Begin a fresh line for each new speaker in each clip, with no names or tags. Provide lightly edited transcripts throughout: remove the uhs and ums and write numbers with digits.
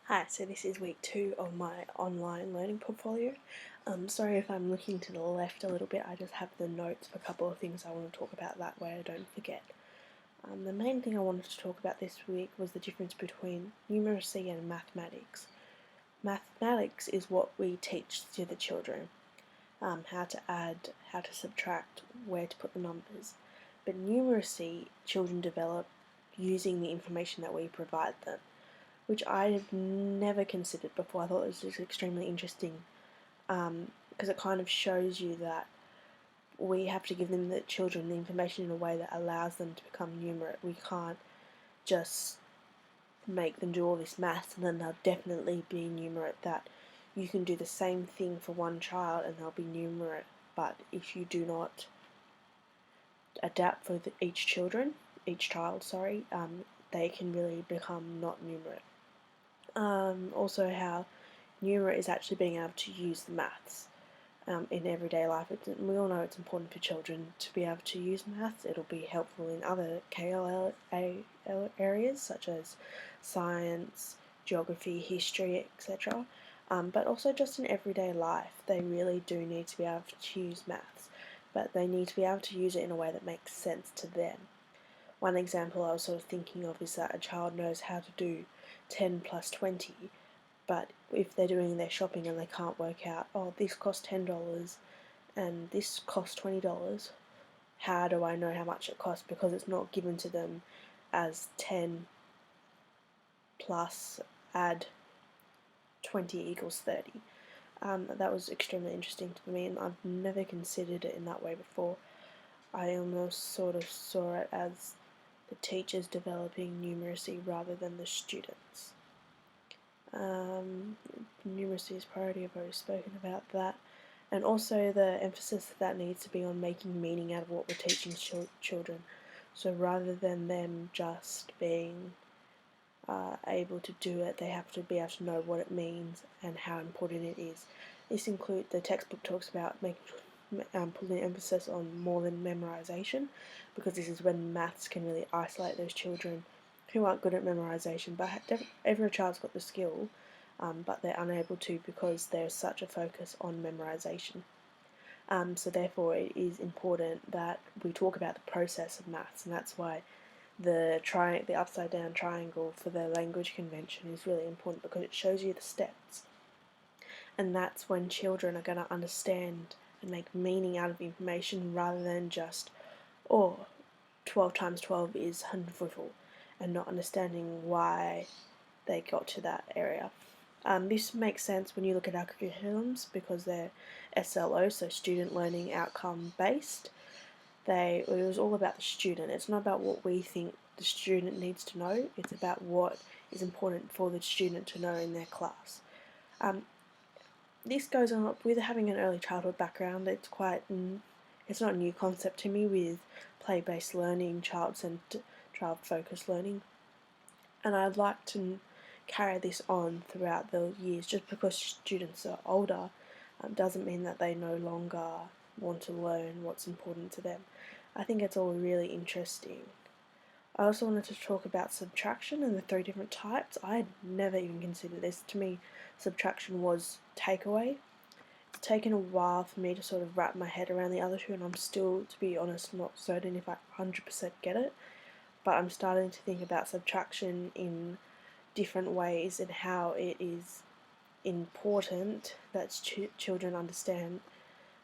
Hi, so this is week 2 of my online learning portfolio. Sorry if I'm looking to the left a little bit, I just have the notes of a couple of things I want to talk about, that way I don't forget. The main thing I wanted to talk about this week was the difference between numeracy and mathematics. Mathematics is what we teach to the children, how to add, how to subtract, where to put the numbers. But numeracy, children develop using the information that we provide them, which I've never considered before. I thought it was just extremely interesting because it kind of shows you that we have to give them, the children, the information in a way that allows them to become numerate. We can't just make them do all this maths and then they'll definitely be numerate. That you can do the same thing for one child and they'll be numerate, but if you do not adapt for each child, they can really become not numerate. Also, how numerate is actually being able to use the maths in everyday life. We all know it's important for children to be able to use maths. It'll be helpful in other KLA areas such as science, geography, history, etc. But also just in everyday life, they really do need to be able to use maths, but they need to be able to use it in a way that makes sense to them. One example I was sort of thinking of is that a child knows how to do 10 plus 20, but if they're doing their shopping and they can't work out, oh, this costs $10 and this costs $20, how do I know how much it costs? Because it's not given to them as 10 plus add 20 equals 30. That was extremely interesting to me, and I've never considered it in that way before. I almost sort of saw it as the teachers developing numeracy rather than the students. Numeracy is priority, I've already spoken about that. And also the emphasis that needs to be on making meaning out of what we're teaching children. So rather than them just being able to do it, they have to be able to know what it means and how important it is. This includes, the textbook talks about putting emphasis on more than memorization, because this is when maths can really isolate those children who aren't good at memorization. But every child's got the skill, but they're unable to because there's such a focus on memorization. So therefore it is important that we talk about the process of maths, and that's why the upside down triangle for the language convention is really important, because it shows you the steps, and that's when children are going to understand and make meaning out of information rather than just, oh, 12 times 12 is 140, and not understanding why they got to that area. This makes sense when you look at our curriculums, because they're SLO, so student learning outcome based. It was all about the student. It's not about what we think the student needs to know, it's about what is important for the student to know in their class. This goes on with having an early childhood background. It's not a new concept to me with play-based learning, child-centered, child-focused learning, and I'd like to carry this on throughout the years. Just because students are older doesn't mean that they no longer want to learn what's important to them. I think it's all really interesting. I also wanted to talk about subtraction and the 3 different types. I had never even considered this. To me, subtraction was takeaway. It's taken a while for me to sort of wrap my head around the other two, and I'm still, to be honest, not certain if I 100% get it. But I'm starting to think about subtraction in different ways and how it is important that children understand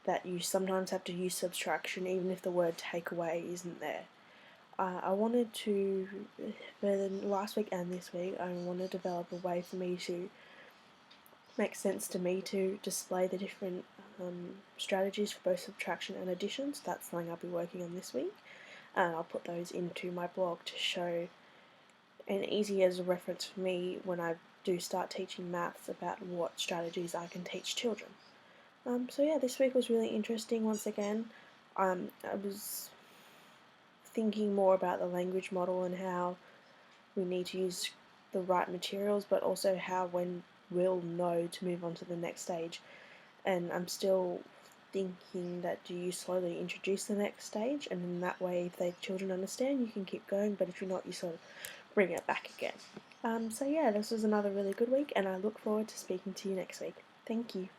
that you sometimes have to use subtraction even if the word takeaway isn't there. I wanted to, for the last week and this week, I want to develop a way for me to make sense to me to display the different strategies for both subtraction and addition. So that's something I'll be working on this week, and I'll put those into my blog to show and easy as a reference for me when I do start teaching maths about what strategies I can teach children. So yeah, this week was really interesting once again. I was thinking more about the language model and how we need to use the right materials, but also how when we'll know to move on to the next stage. And I'm still thinking that do you slowly introduce the next stage, and in that way if the children understand you can keep going, but if you're not, you sort of bring it back again. So yeah, this was another really good week, and I look forward to speaking to you next week. Thank you.